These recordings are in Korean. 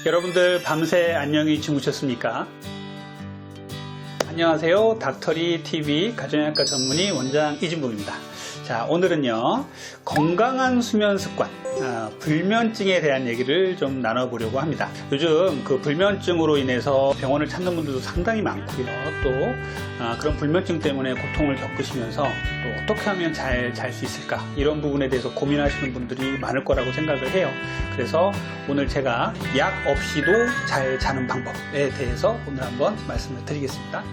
여러분들 밤새 안녕히 주무셨습니까? 안녕하세요. 닥터리TV 가정의학과 전문의 원장 이진복입니다. 자, 오늘은요, 건강한 수면 습관, 불면증에 대한 얘기를 좀 나눠보려고 합니다. 요즘 그 불면증으로 인해서 병원을 찾는 분들도 상당히 많고요. 또 그런 불면증 때문에 고통을 겪으시면서 또 어떻게 하면 잘 잘 수 있을까, 이런 부분에 대해서 고민하시는 분들이 많을 거라고 생각을 해요. 그래서 오늘 제가 약 없이도 잘 자는 방법에 대해서 오늘 한번 말씀을 드리겠습니다.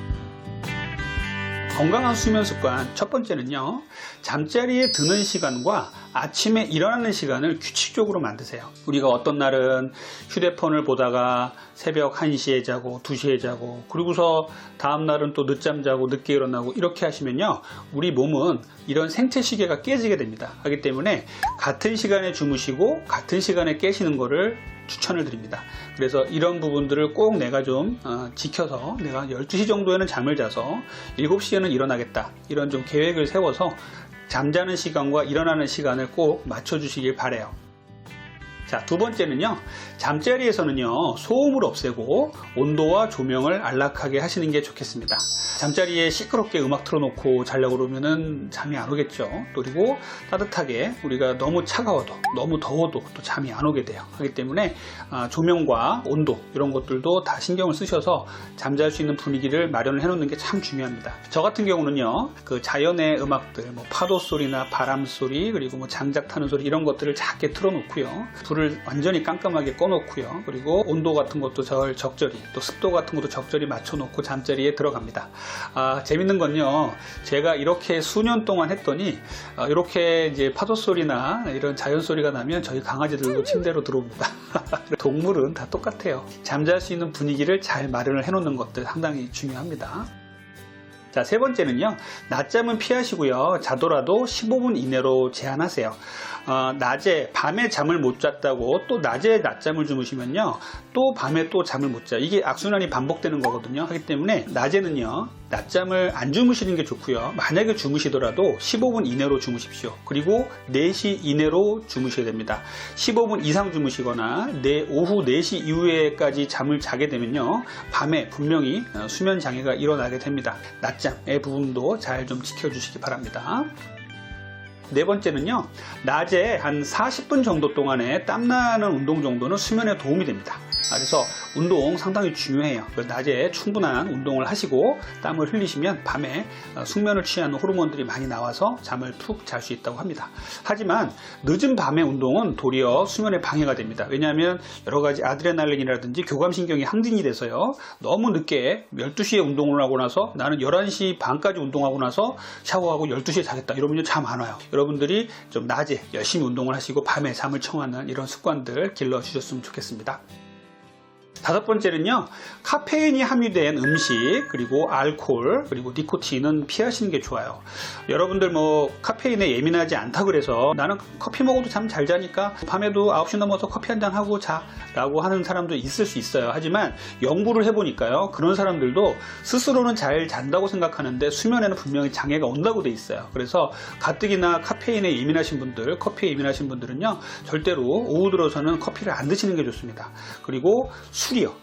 건강한 수면 습관 첫 번째는요, 잠자리에 드는 시간과 아침에 일어나는 시간을 규칙적으로 만드세요. 우리가 어떤 날은 휴대폰을 보다가 새벽 1시에 자고 2시에 자고, 그리고서 다음 날은 또 늦잠 자고 늦게 일어나고, 이렇게 하시면요, 우리 몸은 이런 생체 시계가 깨지게 됩니다. 하기 때문에 같은 시간에 주무시고 같은 시간에 깨시는 거를 추천을 드립니다. 그래서 이런 부분들을 꼭 내가 좀 지켜서, 내가 12시 정도에는 잠을 자서 7시에는 일어나겠다, 이런 좀 계획을 세워서 잠자는 시간과 일어나는 시간을 꼭 맞춰주시길 바라요. 자, 두 번째는요, 잠자리에서는요, 소음을 없애고 온도와 조명을 안락하게 하시는 게 좋겠습니다. 잠자리에 시끄럽게 음악 틀어놓고 자려고 그러면은 잠이 안 오겠죠. 그리고 따뜻하게, 우리가 너무 차가워도 너무 더워도 또 잠이 안 오게 돼요. 하기 때문에 조명과 온도, 이런 것들도 다 신경을 쓰셔서 잠잘 수 있는 분위기를 마련을 해 놓는 게 참 중요합니다. 저 같은 경우는요, 그 자연의 음악들, 뭐 파도 소리나 바람 소리, 그리고 뭐 장작 타는 소리, 이런 것들을 작게 틀어놓고요, 불을 완전히 깜깜하게 꺼놓고요, 그리고 온도 같은 것도 적절히, 또 습도 같은 것도 적절히 맞춰놓고 잠자리에 들어갑니다. 재밌는 건요, 제가 이렇게 수년 동안 했더니 이렇게 이제 파도 소리나 이런 자연 소리가 나면 저희 강아지들도 침대로 들어옵니다. 동물은 다 똑같아요. 잠잘 수 있는 분위기를 잘 마련을 해 놓는 것들 상당히 중요합니다. 자, 세 번째는요, 낮잠은 피하시고요, 자더라도 15분 이내로 제한하세요. 낮에, 밤에 잠을 못 잤다고 또 낮에 낮잠을 주무시면요, 또 밤에 또 잠을 못 자요. 이게 악순환이 반복되는 거거든요. 하기 때문에 낮에는요, 낮잠을 안 주무시는 게 좋고요, 만약에 주무시더라도 15분 이내로 주무십시오. 그리고 4시 이내로 주무셔야 됩니다. 15분 이상 주무시거나 오후 4시 이후에까지 잠을 자게 되면요, 밤에 분명히 수면 장애가 일어나게 됩니다. 낮잠의 부분도 잘 좀 지켜주시기 바랍니다. 네 번째는요, 낮에 한 40분 정도 동안에 땀나는 운동 정도는 수면에 도움이 됩니다. 그래서 운동 상당히 중요해요. 낮에 충분한 운동을 하시고 땀을 흘리시면 밤에 숙면을 취하는 호르몬들이 많이 나와서 잠을 푹 잘 수 있다고 합니다. 하지만 늦은 밤의 운동은 도리어 수면에 방해가 됩니다. 왜냐하면 여러 가지 아드레날린이라든지 교감신경이 항진이 돼서요, 너무 늦게 12시에 운동을 하고 나서 나는 11시 반까지 운동하고 나서 샤워하고 12시에 자겠다, 이러면 잠 안 와요. 여러분들이 좀 낮에 열심히 운동을 하시고 밤에 잠을 청하는 이런 습관들 길러주셨으면 좋겠습니다. 다섯 번째는요, 카페인이 함유된 음식, 그리고 알코올, 그리고 니코틴은 피하시는 게 좋아요. 여러분들 뭐 카페인에 예민하지 않다 그래서 나는 커피 먹어도 잠 잘 자니까 밤에도 9시 넘어서 커피 한잔 하고 자, 라고 하는 사람도 있을 수 있어요. 하지만 연구를 해보니까요, 그런 사람들도 스스로는 잘 잔다고 생각하는데 수면에는 분명히 장애가 온다고 돼 있어요. 그래서 가뜩이나 카페인에 예민하신 분들, 커피에 예민하신 분들은요, 절대로 오후 들어서는 커피를 안 드시는 게 좋습니다. 그리고 술이요,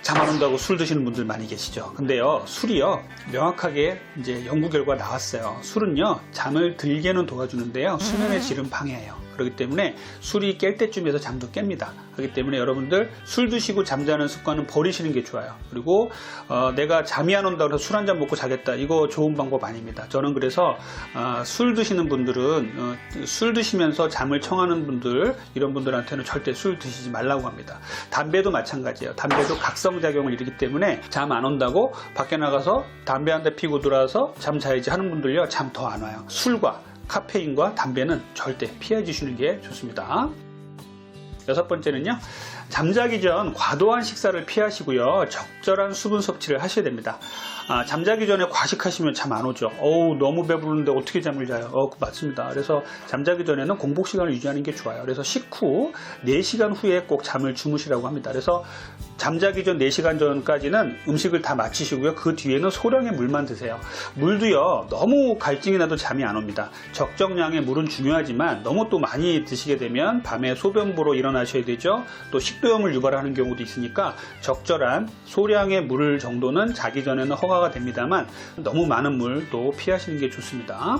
잠 안 온다고 술 드시는 분들 많이 계시죠. 근데요, 술이요, 명확하게 이제 연구 결과 나왔어요. 술은요, 잠을 들게는 도와주는데요, 수면의 질은 방해해요. 그렇기 때문에 술이 깰 때쯤에서 잠도 깹니다. 그렇기 때문에 여러분들 술 드시고 잠자는 습관은 버리시는 게 좋아요. 그리고 내가 잠이 안 온다고 해서 술 한 잔 먹고 자겠다, 이거 좋은 방법 아닙니다. 저는 그래서 술 드시는 분들은 술 드시면서 잠을 청하는 분들, 이런 분들한테는 절대 술 드시지 말라고 합니다. 담배도 마찬가지예요. 담배도 각성작용을 일으키기 때문에 잠 안 온다고 밖에 나가서 담배 한 대 피고 들어와서 잠 자야지 하는 분들요, 잠 더 안 와요. 술과 카페인과 담배는 절대 피해 주시는 게 좋습니다. 여섯 번째는요, 잠자기 전 과도한 식사를 피하시고요, 적절한 수분 섭취를 하셔야 됩니다. 잠자기 전에 과식하시면 잠 안 오죠. 너무 배부른데 어떻게 잠을 자요? 맞습니다. 그래서 잠자기 전에는 공복 시간을 유지하는 게 좋아요. 그래서 식후 4시간 후에 꼭 잠을 주무시라고 합니다. 그래서 잠자기 전 4시간 전까지는 음식을 다 마치시고요. 그 뒤에는 소량의 물만 드세요. 물도요, 너무 갈증이 나도 잠이 안 옵니다. 적정량의 물은 중요하지만 너무 또 많이 드시게 되면 밤에 소변 보러 일어나셔야 되죠. 또 식도염을 유발하는 경우도 있으니까 적절한 소량의 물 정도는 자기 전에는 허가가 됩니다만 너무 많은 물도 피하시는 게 좋습니다.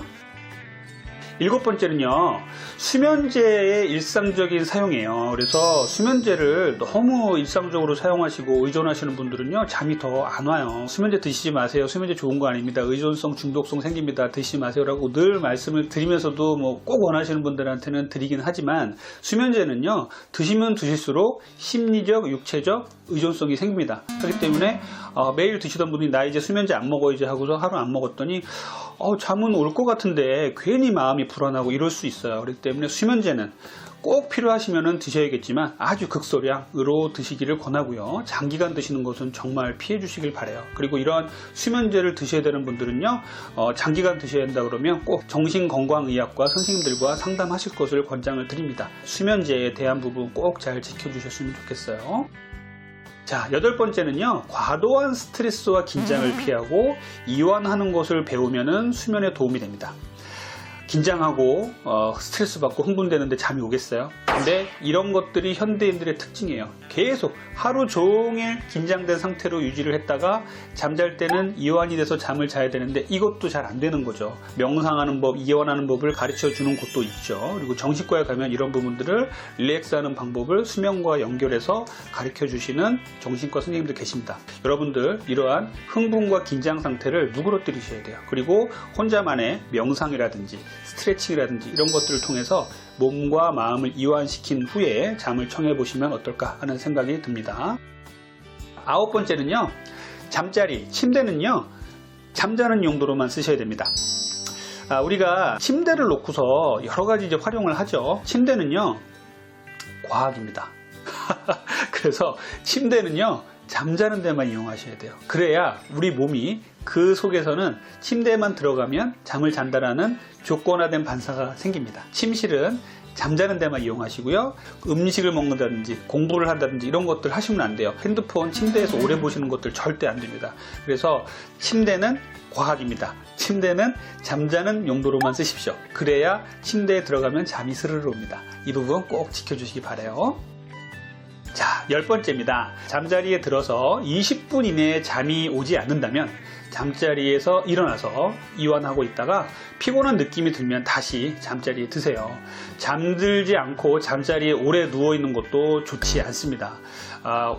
7번째는요, 수면제의 일상적인 사용이에요. 그래서 수면제를 너무 일상적으로 사용하시고 의존하시는 분들은요, 잠이 더 안 와요. 수면제 드시지 마세요. 수면제 좋은 거 아닙니다. 의존성, 중독성 생깁니다. 드시지 마세요. 라고 늘 말씀을 드리면서도 뭐 꼭 원하시는 분들한테는 드리긴 하지만 수면제는요, 드시면 드실수록 심리적, 육체적 의존성이 생깁니다. 그렇기 때문에 매일 드시던 분이 나 이제 수면제 안 먹어야지 하고서 하루 안 먹었더니 잠은 올 것 같은데 괜히 마음이 불안하고 이럴 수 있어요. 그렇기 때문에 수면제는 꼭 필요하시면 드셔야겠지만 아주 극소량으로 드시기를 권하고요. 장기간 드시는 것은 정말 피해 주시길 바라요. 그리고 이런 수면제를 드셔야 되는 분들은요, 장기간 드셔야 한다 그러면 꼭 정신건강의학과 선생님들과 상담하실 것을 권장을 드립니다. 수면제에 대한 부분 꼭 잘 지켜주셨으면 좋겠어요. 자, 8번째는요, 과도한 스트레스와 긴장을 피하고 이완하는 것을 배우면 수면에 도움이 됩니다. 긴장하고 스트레스 받고 흥분되는데 잠이 오겠어요? 근데 이런 것들이 현대인들의 특징이에요. 계속 하루 종일 긴장된 상태로 유지를 했다가 잠잘 때는 이완이 돼서 잠을 자야 되는데 이것도 잘 안 되는 거죠. 명상하는 법, 이완하는 법을 가르쳐 주는 곳도 있죠. 그리고 정신과에 가면 이런 부분들을 릴렉스하는 방법을 수면과 연결해서 가르쳐 주시는 정신과 선생님들 계십니다. 여러분들 이러한 흥분과 긴장 상태를 누그러뜨리셔야 돼요. 그리고 혼자만의 명상이라든지 스트레칭이라든지 이런 것들을 통해서 몸과 마음을 이완시킨 후에 잠을 청해 보시면 어떨까 하는 생각이 듭니다. 9번째는요, 잠자리, 침대는요, 잠자는 용도로만 쓰셔야 됩니다. 우리가 침대를 놓고서 여러 가지 이제 활용을 하죠. 침대는요, 과학입니다. 그래서 침대는요, 잠자는 데만 이용하셔야 돼요. 그래야 우리 몸이 그 속에서는 침대에만 들어가면 잠을 잔다라는 조건화된 반사가 생깁니다. 침실은 잠자는 데만 이용하시고요. 음식을 먹는다든지 공부를 한다든지 이런 것들 하시면 안 돼요. 핸드폰 침대에서 오래 보시는 것들 절대 안 됩니다. 그래서 침대는 과학입니다. 침대는 잠자는 용도로만 쓰십시오. 그래야 침대에 들어가면 잠이 스르르 옵니다. 이 부분 꼭 지켜주시기 바라요. 자, 10번째입니다. 잠자리에 들어서 20분 이내에 잠이 오지 않는다면 잠자리에서 일어나서 이완하고 있다가 피곤한 느낌이 들면 다시 잠자리에 드세요. 잠들지 않고 잠자리에 오래 누워있는 것도 좋지 않습니다.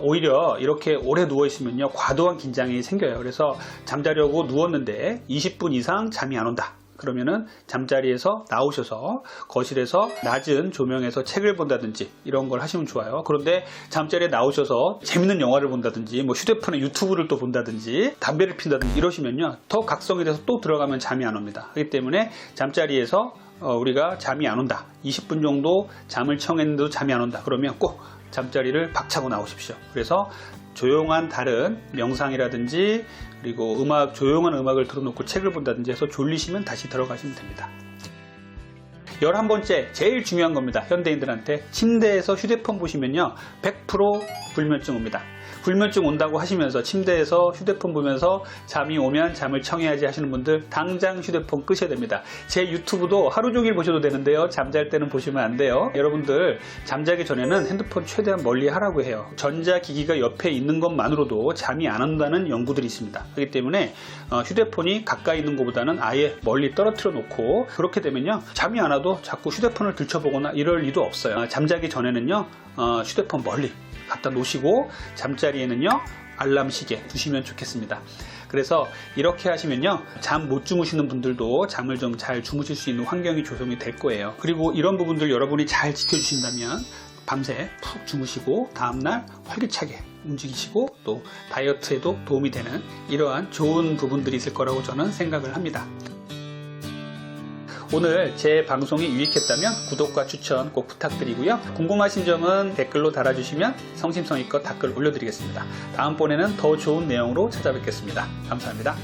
오히려 이렇게 오래 누워있으면요, 과도한 긴장이 생겨요. 그래서 잠자려고 누웠는데 20분 이상 잠이 안 온다. 그러면은 잠자리에서 나오셔서 거실에서 낮은 조명에서 책을 본다든지 이런 걸 하시면 좋아요. 그런데 잠자리에 나오셔서 재밌는 영화를 본다든지 뭐 휴대폰에 유튜브를 또 본다든지 담배를 핀다든지 이러시면요, 더 각성이 돼서 또 들어가면 잠이 안 옵니다. 그렇기 때문에 잠자리에서 우리가 잠이 안 온다, 20분 정도 잠을 청했는데도 잠이 안 온다 그러면 꼭 잠자리를 박차고 나오십시오. 그래서 조용한 다른 명상이라든지 그리고 조용한 음악을 틀어놓고 책을 본다든지 해서 졸리시면 다시 들어가시면 됩니다. 11번째, 제일 중요한 겁니다. 현대인들한테 침대에서 휴대폰 보시면요, 100% 불면증 옵니다. 불면증 온다고 하시면서 침대에서 휴대폰 보면서 잠이 오면 잠을 청해야지 하시는 분들 당장 휴대폰 끄셔야 됩니다. 제 유튜브도 하루 종일 보셔도 되는데요, 잠잘 때는 보시면 안 돼요. 여러분들 잠자기 전에는 핸드폰 최대한 멀리 하라고 해요. 전자기기가 옆에 있는 것만으로도 잠이 안 온다는 연구들이 있습니다. 그렇기 때문에 휴대폰이 가까이 있는 것보다는 아예 멀리 떨어뜨려 놓고, 그렇게 되면요, 잠이 안 와도 자꾸 휴대폰을 들춰보거나 이럴 리도 없어요. 잠자기 전에는요, 휴대폰 멀리 갖다 놓으시고 잠자리에는요, 알람 시계 두시면 좋겠습니다. 그래서 이렇게 하시면요, 잠 못 주무시는 분들도 잠을 좀 잘 주무실 수 있는 환경이 조성이 될 거예요. 그리고 이런 부분들 여러분이 잘 지켜주신다면 밤새 푹 주무시고 다음날 활기차게 움직이시고 또 다이어트에도 도움이 되는 이러한 좋은 부분들이 있을 거라고 저는 생각을 합니다. 오늘 제 방송이 유익했다면 구독과 추천 꼭 부탁드리고요. 궁금하신 점은 댓글로 달아주시면 성심성의껏 댓글 올려드리겠습니다. 다음번에는 더 좋은 내용으로 찾아뵙겠습니다. 감사합니다.